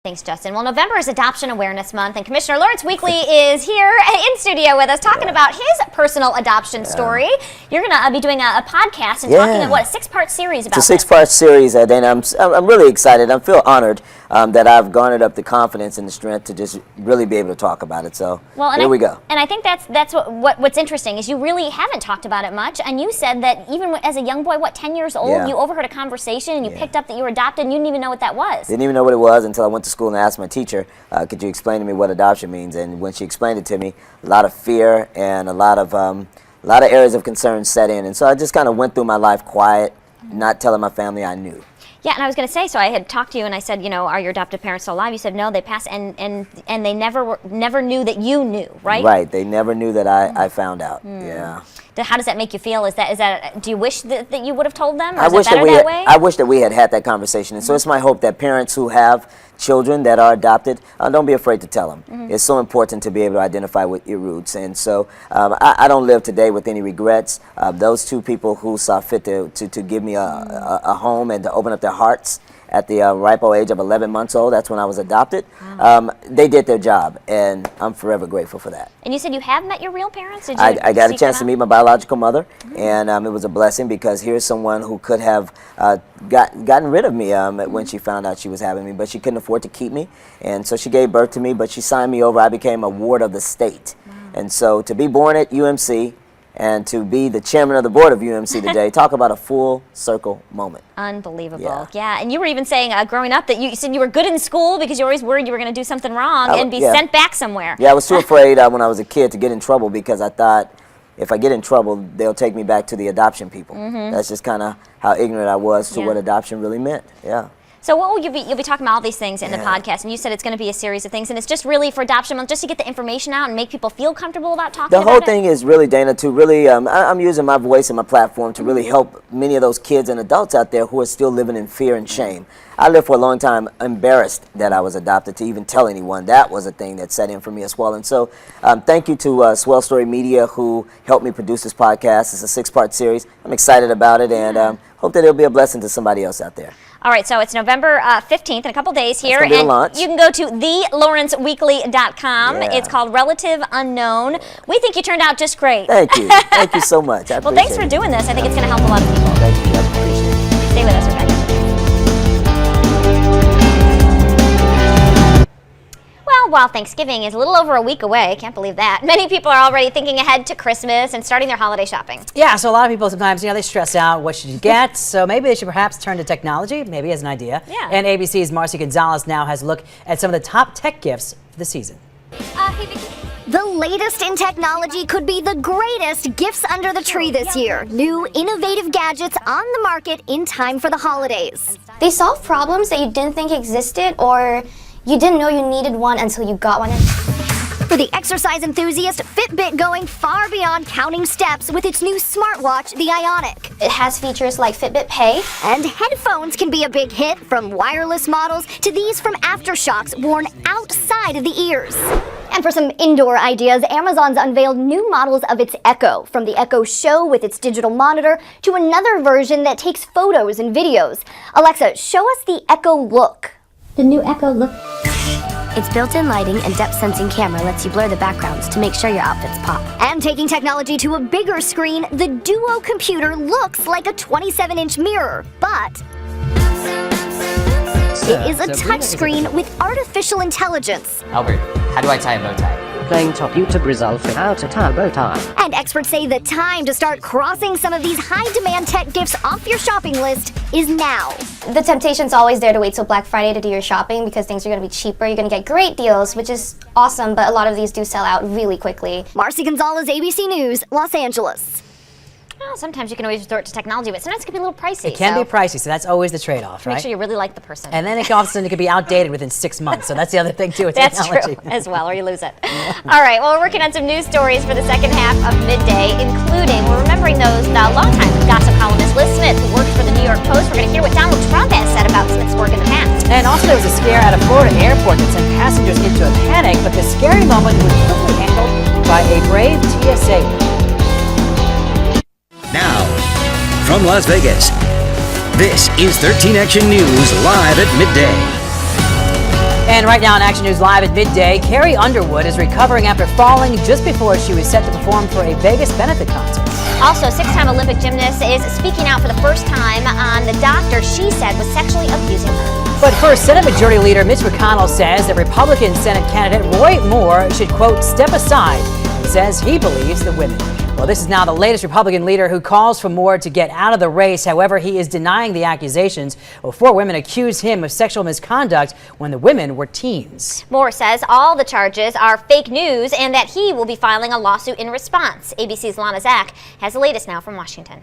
Thanks, Justin. Well, November is Adoption Awareness Month, and Commissioner Lawrence Weekly is here in studio with us talking about his personal adoption story. You're going to be doing a podcast and talking about a six-part series about It's a six-part series, Dana. I'm really excited. I feel honored that I've garnered up the confidence and the strength to just really be able to talk about it. So here we go. And I think that's what's interesting is you really haven't talked about it much, and you said that even as a young boy, 10 years old, you overheard a conversation and you picked up that you were adopted and you didn't even know what that was. Didn't even know what it was until I went to school and asked my teacher, could you explain to me what adoption means? And when she explained it to me, a lot of fear and a lot of areas of concern set in. And so I just kind of went through my life quiet, not telling my family I knew. Yeah, and I was going to say, so I had talked to you and I said, are your adoptive parents still alive? You said, no, they passed, and they never knew that you knew, right? Right, they never knew that I found out, yeah. How does that make you feel? Is that do you wish that you would have told them, or I wish is it better that way? I wish that we had that conversation, and so it's my hope that parents who have children that are adopted, don't be afraid to tell them. It's so important to be able to identify with your roots, and so I don't live today with any regrets. Those two people who saw fit to give me a home and to open up their hearts at the ripe old age of 11 months old, that's when I was adopted. They did their job, and I'm forever grateful for that. And you said you have met your real parents? Did you I got a chance to meet my biological mother, and it was a blessing because here's someone who could have gotten rid of me when she found out she was having me, but she couldn't afford to keep me, and so she gave birth to me, but she signed me over. I became a ward of the state. And so to be born at UMC, and to be the chairman of the board of UMC today, talk about a full circle moment. Unbelievable. Yeah, and you were even saying growing up that you said you were good in school because you were always worried you were going to do something wrong and be sent back somewhere. Yeah, I was too afraid when I was a kid to get in trouble because I thought if I get in trouble, they'll take me back to the adoption people. That's just kind of how ignorant I was to what adoption really meant. Yeah. So what will you'll be talking about all these things in the podcast, and you said it's going to be a series of things, and it's just really for Adoption Month, just to get the information out and make people feel comfortable about talking about it? The whole thing is really, Dana, to really, I'm using my voice and my platform to really help many of those kids and adults out there who are still living in fear and shame. I lived for a long time embarrassed that I was adopted, to even tell anyone. That was a thing that set in for me as well. And so thank you to Swell Story Media who helped me produce this podcast. It's a six-part series. I'm excited about it, and hope that it'll be a blessing to somebody else out there. All right, so it's November 15th in a couple days here, and you can go to thelawrenceweekly.com. It's called Relative Unknown. We think you turned out just great. Thank you. Thank you so much. Well, thanks for doing this. I think it's going to help a lot of people. Thank you. I appreciate it. Stay with us, Rebecca. Well, while Thanksgiving is a little over a week away, can't believe that, many people are already thinking ahead to Christmas and starting their holiday shopping. Yeah, so a lot of people sometimes, they stress out, what should you get? So maybe they should perhaps turn to technology, maybe as an idea. Yeah. And ABC's Marcy Gonzalez now has a look at some of the top tech gifts for the season. The latest in technology could be the greatest gifts under the tree this year. New, innovative gadgets on the market in time for the holidays. They solve problems that you didn't think existed, or you didn't know you needed one until you got one. For the exercise enthusiast, Fitbit going far beyond counting steps with its new smartwatch, the Ionic. It has features like Fitbit Pay. And headphones can be a big hit, from wireless models to these from Aftershocks worn outside of the ears. And for some indoor ideas, Amazon's unveiled new models of its Echo, from the Echo Show with its digital monitor to another version that takes photos and videos. Alexa, show us the Echo Look. The new Echo Look. Its built-in lighting and depth-sensing camera lets you blur the backgrounds to make sure your outfits pop. And taking technology to a bigger screen, the Duo computer looks like a 27-inch mirror, but it is a touchscreen with artificial intelligence. Albert, how do I tie a bow tie? Playing top YouTube result without a turbo tie. And experts say the time to start crossing some of these high-demand tech gifts off your shopping list is now. The temptation's always there to wait till Black Friday to do your shopping because things are going to be cheaper. You're going to get great deals, which is awesome, but a lot of these do sell out really quickly. Marcy Gonzalez, ABC News, Los Angeles. Well, sometimes you can always resort to technology, but sometimes it can be a little pricey. It can be pricey, so that's always the trade-off, right? Make sure you really like the person. And then it can often it could be outdated within 6 months, so that's the other thing too with That's technology. true as well, or you lose it. All right, well, we're working on some news stories for the second half of Midday, including, we're remembering those longtime gossip columnist Liz Smith, who worked for the New York Post. We're going to hear what Donald Trump has said about Smith's work in the past. And also there was a scare at a Florida airport that sent passengers into a panic, but the scary moment was quickly handled by a brave TSA. Now, from Las Vegas, this is 13 Action News live at midday. And right now on Action News Live at midday, Carrie Underwood is recovering after falling just before she was set to perform for a Vegas benefit concert. Also, six-time Olympic gymnast is speaking out for the first time on the doctor she said was sexually abusing her. But first, Senate Majority Leader Mitch McConnell says that Republican Senate candidate Roy Moore should, quote, step aside. He says he believes the women. Well, this is now the latest Republican leader who calls for Moore to get out of the race. However, he is denying the accusations. Well, 4 women accused him of sexual misconduct when the women were teens. Moore says all the charges are fake news and that he will be filing a lawsuit in response. ABC's Lana Zak has the latest now from Washington.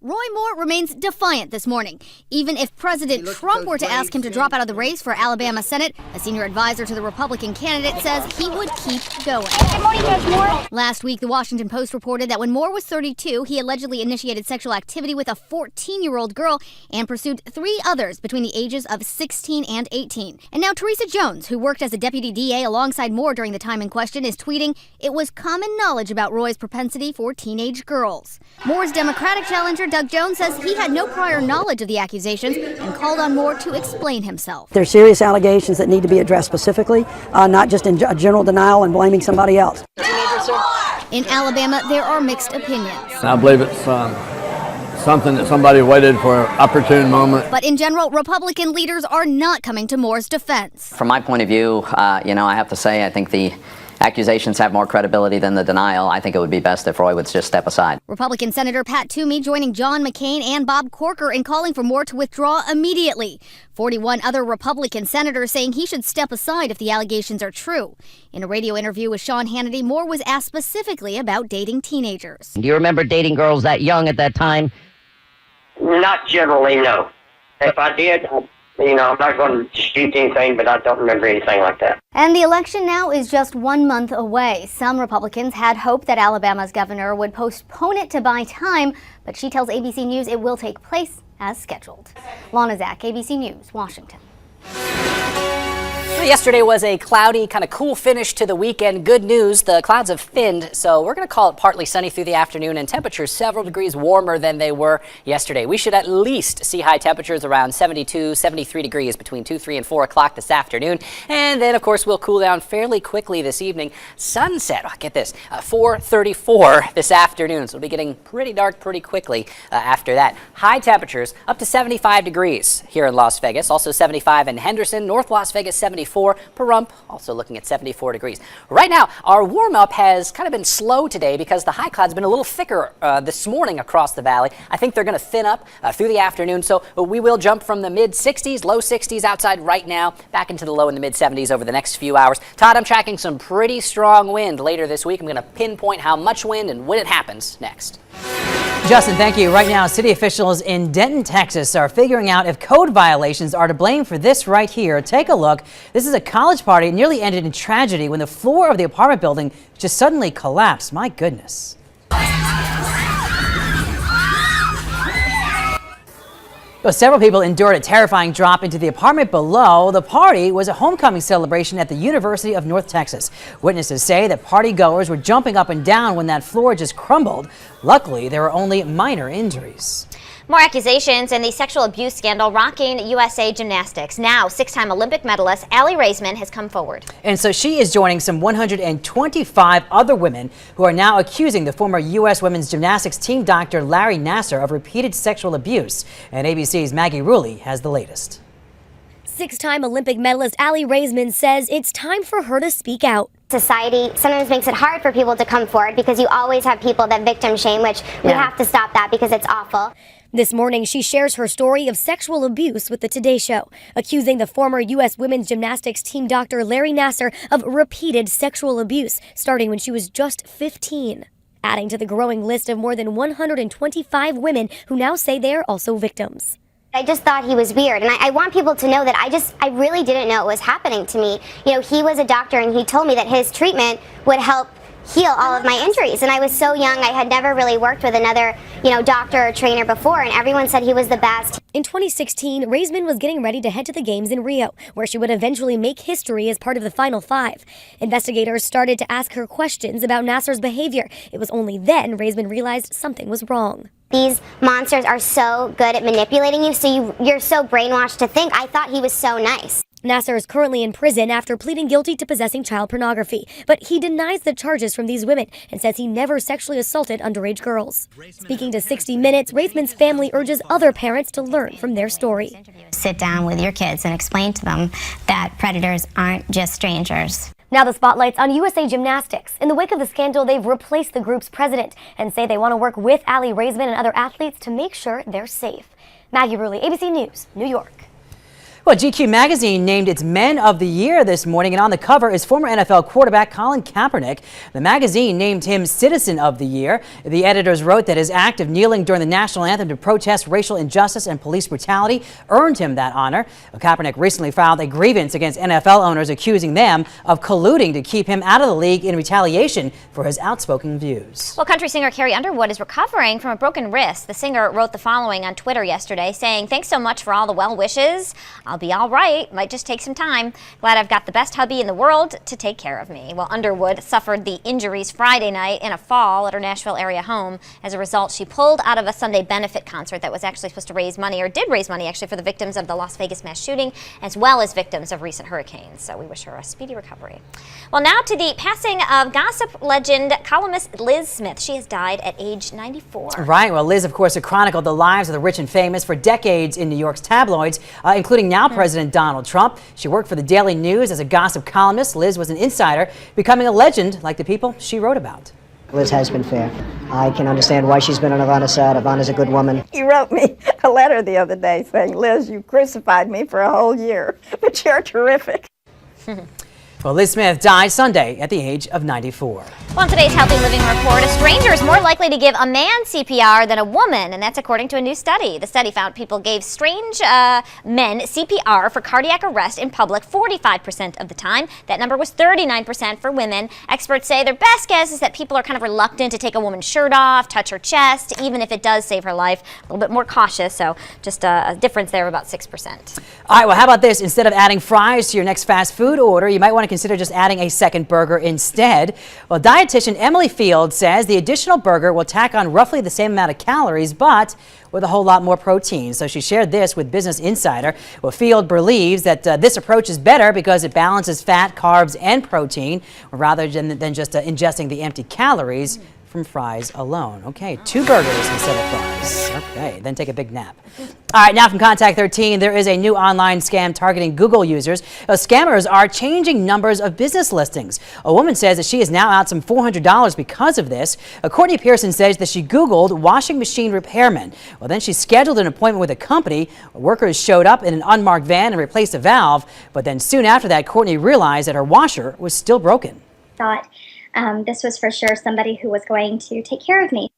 Roy Moore remains defiant this morning. Even if President Trump were to ask him to drop out of the race for Alabama Senate, a senior advisor to the Republican candidate says he would keep going. Good morning, Judge Moore. Last week, the Washington Post reported that when Moore was 32, he allegedly initiated sexual activity with a 14-year-old girl and pursued 3 others between the ages of 16 and 18. And now Teresa Jones, who worked as a deputy DA alongside Moore during the time in question, is tweeting, "It was common knowledge about Roy's propensity for teenage girls." Moore's Democratic challenger, Doug Jones, says he had no prior knowledge of the accusations and called on Moore to explain himself. There are serious allegations that need to be addressed specifically, not just in general denial and blaming somebody else. In Alabama, there are mixed opinions. I believe it's something that somebody waited for an opportune moment. But in general, Republican leaders are not coming to Moore's defense. From my point of view, I have to say, I think the accusations have more credibility than the denial. I think it would be best if Roy would just step aside. Republican Senator Pat Toomey joining John McCain and Bob Corker in calling for Moore to withdraw immediately. 41 other Republican senators saying he should step aside if the allegations are true. In a radio interview with Sean Hannity, Moore was asked specifically about dating teenagers. Do you remember dating girls that young at that time? Not generally, no. If I did, I'm not going to dispute anything, but I don't remember anything like that. And the election now is just 1 month away. Some Republicans had hoped that Alabama's governor would postpone it to buy time, but she tells ABC News it will take place as scheduled. Lana Zak, ABC News, Washington. Yesterday was a cloudy, kind of cool finish to the weekend. Good news, the clouds have thinned, so we're going to call it partly sunny through the afternoon and temperatures several degrees warmer than they were yesterday. We should at least see high temperatures around 72, 73 degrees between 2, 3, and 4 o'clock this afternoon. And then, of course, we'll cool down fairly quickly this evening. Sunset, get this, 4:34 this afternoon, so it'll be getting pretty dark pretty quickly after that. High temperatures up to 75 degrees here in Las Vegas, also 75 in Henderson, North Las Vegas 74. Pahrump also looking at 74 degrees. Right now, our warm-up has kind of been slow today because the high clouds have been a little thicker this morning across the valley. I think they're going to thin up through the afternoon, so we will jump from the mid-60s, low 60s outside right now, back into the low and the mid-70s over the next few hours. Todd, I'm tracking some pretty strong wind later this week. I'm going to pinpoint how much wind and when it happens next. Justin, thank you. Right now, city officials in Denton, Texas are figuring out if code violations are to blame for this right here. Take a look. This is a college party. It nearly ended in tragedy when the floor of the apartment building just suddenly collapsed. My goodness. Well, several people endured a terrifying drop into the apartment below. The party was a homecoming celebration at the University of North Texas. Witnesses say that party goers were jumping up and down when that floor just crumbled. Luckily, there were only minor injuries. More accusations in the sexual abuse scandal rocking USA Gymnastics. Now, 6-time Olympic medalist Aly Raisman has come forward. And so she is joining some 125 other women who are now accusing the former U.S. women's gymnastics team doctor Larry Nassar of repeated sexual abuse. And ABC's Maggie Rulli has the latest. 6-time Olympic medalist Aly Raisman says it's time for her to speak out. Society sometimes makes it hard for people to come forward because you always have people that victim shame, which we have to stop that because it's awful. This morning, she shares her story of sexual abuse with the Today Show, accusing the former U.S. women's gymnastics team doctor Larry Nassar of repeated sexual abuse, starting when she was just 15. Adding to the growing list of more than 125 women who now say they are also victims. I just thought he was weird, and I want people to know that I really didn't know it was happening to me. You know, he was a doctor, and he told me that his treatment would help heal all of my injuries, and I was so young. I had never really worked with another, doctor or trainer before, and everyone said he was the best. In 2016, Raisman was getting ready to head to the games in Rio, where she would eventually make history as part of the Final Five. Investigators started to ask her questions about Nassar's behavior. It was only then Raisman realized something was wrong. These monsters are so good at manipulating you, so you're so brainwashed to think. I thought he was so nice. Nasser is currently in prison after pleading guilty to possessing child pornography, but he denies the charges from these women and says he never sexually assaulted underage girls. Speaking to 60 Minutes, Raithman's family urges other parents to learn from their story. Sit down with your kids and explain to them that predators aren't just strangers. Now the spotlight's on USA Gymnastics. In the wake of the scandal, they've replaced the group's president and say they want to work with Aly Raisman and other athletes to make sure they're safe. Maggie Bruley, ABC News, New York. Well, GQ magazine named its Men of the Year this morning, and on the cover is former NFL quarterback Colin Kaepernick. The magazine named him Citizen of the Year. The editors wrote that his act of kneeling during the national anthem to protest racial injustice and police brutality earned him that honor. Well, Kaepernick recently filed a grievance against NFL owners, accusing them of colluding to keep him out of the league in retaliation for his outspoken views. Well, country singer Carrie Underwood is recovering from a broken wrist. The singer wrote the following on Twitter yesterday, saying, "Thanks so much for all the well wishes. I'll be all right. Might just take some time. Glad I've got the best hubby in the world to take care of me." Well, Underwood suffered the injuries Friday night in a fall at her Nashville area home. As a result, she pulled out of a Sunday benefit concert that was actually supposed to raise money, or did raise money actually, for the victims of the Las Vegas mass shooting, as well as victims of recent hurricanes. So we wish her a speedy recovery. Well, now to the passing of gossip legend columnist Liz Smith. She has died at age 94. Right. Well, Liz, of course, chronicled the lives of the rich and famous for decades in New York's tabloids, including now President Donald Trump. She worked for the Daily News as a gossip columnist. Liz was an insider, becoming a legend like the people she wrote about. Liz has been fair. I can understand why she's been on Ivana's side. Ivana's a good woman. He wrote me a letter the other day saying, "Liz, you crucified me for a whole year, but you're terrific." Well, Liz Smith died Sunday at the age of 94. Well, in today's Healthy Living Report, a stranger is more likely to give a man CPR than a woman, and that's according to a new study. The study found people gave strange men CPR for cardiac arrest in public 45% of the time. That number was 39% for women. Experts say their best guess is that people are kind of reluctant to take a woman's shirt off, touch her chest, even if it does save her life. A little bit more cautious, so just a difference there of about 6%. All right, well, how about this? Instead of adding fries to your next fast food order, you might want to consider just adding a second burger instead. Well, dietitian Emily Field says the additional burger will tack on roughly the same amount of calories, but with a whole lot more protein. So she shared this with Business Insider. Well, Field believes that this approach is better because it balances fat, carbs, and protein rather than just ingesting the empty calories from fries alone. Okay, 2 burgers instead of fries. Okay, then take a big nap. All right, now from Contact 13, there is a new online scam targeting Google users. Scammers are changing numbers of business listings. A woman says that she is now out some $400 because of this. Courtney Pearson says that she Googled washing machine repairman. Well, then she scheduled an appointment with a company. Workers showed up in an unmarked van and replaced a valve. But then soon after that, Courtney realized that her washer was still broken. Thought this was for sure somebody who was going to take care of me.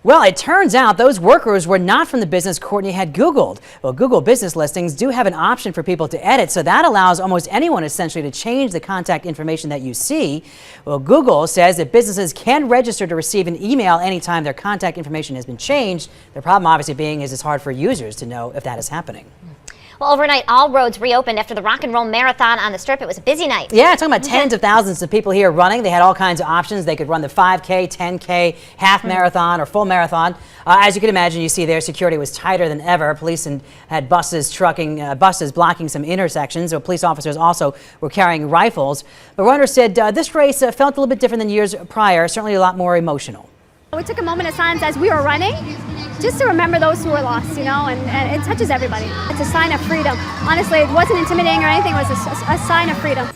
Well, it turns out those workers were not from the business Courtney had Googled. Well, Google business listings do have an option for people to edit, so that allows almost anyone essentially to change the contact information that you see. Well, Google says that businesses can register to receive an email anytime their contact information has been changed. The problem obviously being is it's hard for users to know if that is happening. Well, overnight, all roads reopened after the Rock and Roll Marathon on the Strip. It was a busy night. Yeah, talking about tens of thousands of people here running. They had all kinds of options. They could run the 5K, 10K, half marathon, or full marathon. As you can imagine, you see there, security was tighter than ever. Police had buses blocking some intersections. So police officers also were carrying rifles. But runners said this race felt a little bit different than years prior, certainly a lot more emotional. We took a moment of silence as we were running, just to remember those who were lost, you know, and it touches everybody. It's a sign of freedom. Honestly, it wasn't intimidating or anything, it was a sign of freedom.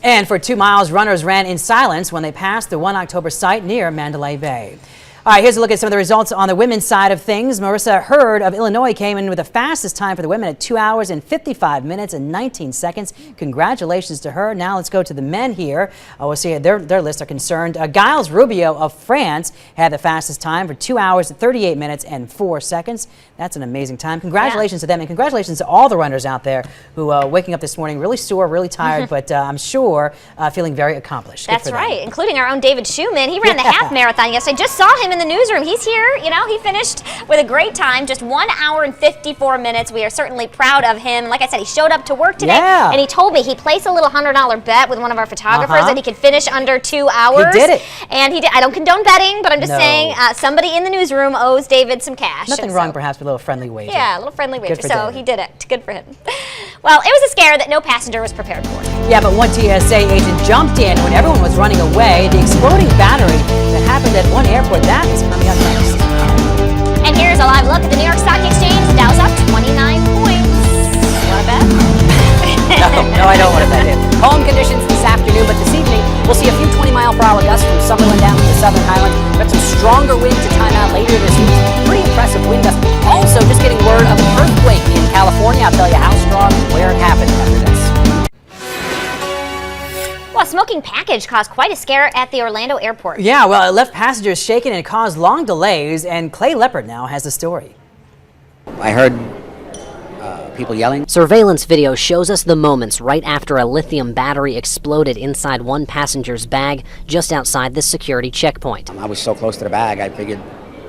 And for 2 miles, runners ran in silence when they passed the 1 October site near Mandalay Bay. All right, here's a look at some of the results on the women's side of things. Marissa Hurd of Illinois came in with the fastest time for the women at 2 hours and 55 minutes and 19 seconds. Congratulations to her. Now let's go to the men here. We'll see their lists are concerned. Giles Rubio of France had the fastest time for 2 hours, 38 minutes and 4 seconds. That's an amazing time. Congratulations to them, and congratulations to all the runners out there who waking up this morning really sore, really tired, but I'm sure feeling very accomplished. That's right, including our own David Schumann. He ran the half marathon yesterday. Just saw him in the newsroom. He's here. You know, he finished with a great time, just 1 hour and 54 minutes. We are certainly proud of him. Like I said, he showed up to work today, and he told me he placed a little $100 bet with one of our photographers that he could finish under 2 hours. He did it. And he did. I don't condone betting, but I'm just saying somebody in the newsroom owes David some cash. Nothing wrong, perhaps, with a little friendly wager. Yeah, a little friendly wager. for So David. he did it. Good for him. Well, it was a scare that no passenger was prepared for. Yeah, but one TSA agent jumped in when everyone was running away. The exploding battery that happened at one airport, that is coming up next. And here's a live look at the New York Stock Exchange. The Dow's up 29 points. Want to bet? No, I don't want to bet it. Calm conditions this afternoon, but this evening we'll see a few 20-mile-per-hour gusts from Summerlin down to the Southern Highland. Got some stronger winds to time out later this week. Pretty impressive wind gusts. Also, just getting word of an earthquake in California. I'll tell you how strong and where it happened after this. Well, a smoking package caused quite a scare at the Orlando airport. Yeah, well, it left passengers shaken and caused long delays, and Clay Leopard now has the story. I heard people yelling. Surveillance video shows us the moments right after a lithium battery exploded inside one passenger's bag just outside the security checkpoint. I was so close to the bag, I figured,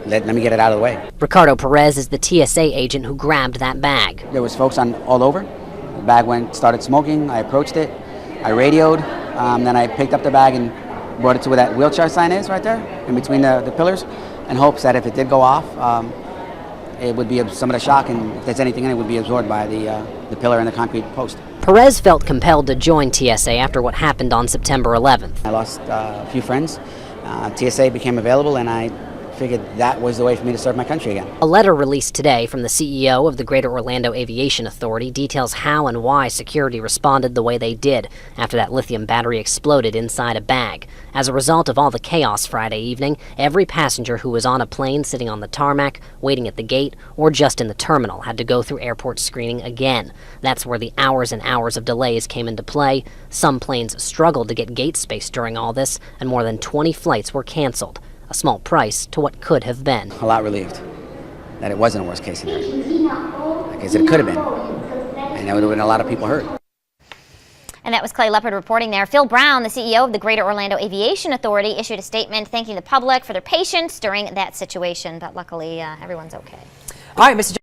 let me get it out of the way. Ricardo Perez is the TSA agent who grabbed that bag. There was folks all over. The bag started smoking. I approached it. I radioed. Then I picked up the bag and brought it to where that wheelchair sign is right there, in between the pillars, in hopes that if it did go off, it would be some of the shock, and if there's anything in it, would be absorbed by the pillar and the concrete post. Perez felt compelled to join TSA after what happened on September 11th. I lost a few friends. TSA became available, and I figured that was the way for me to serve my country again. A letter released today from the CEO of the Greater Orlando Aviation Authority details how and why security responded the way they did after that lithium battery exploded inside a bag. As a result of all the chaos Friday evening, every passenger who was on a plane sitting on the tarmac, waiting at the gate, or just in the terminal had to go through airport screening again. That's where the hours and hours of delays came into play. Some planes struggled to get gate space during all this, and more than 20 flights were canceled. A small price to what could have been. A lot relieved that it wasn't a worst case scenario. Because it could have been. And there would have been a lot of people hurt. And that was Clay Leopard reporting there. Phil Brown, the CEO of the Greater Orlando Aviation Authority, issued a statement thanking the public for their patience during that situation. But luckily, everyone's okay. All right, Mr.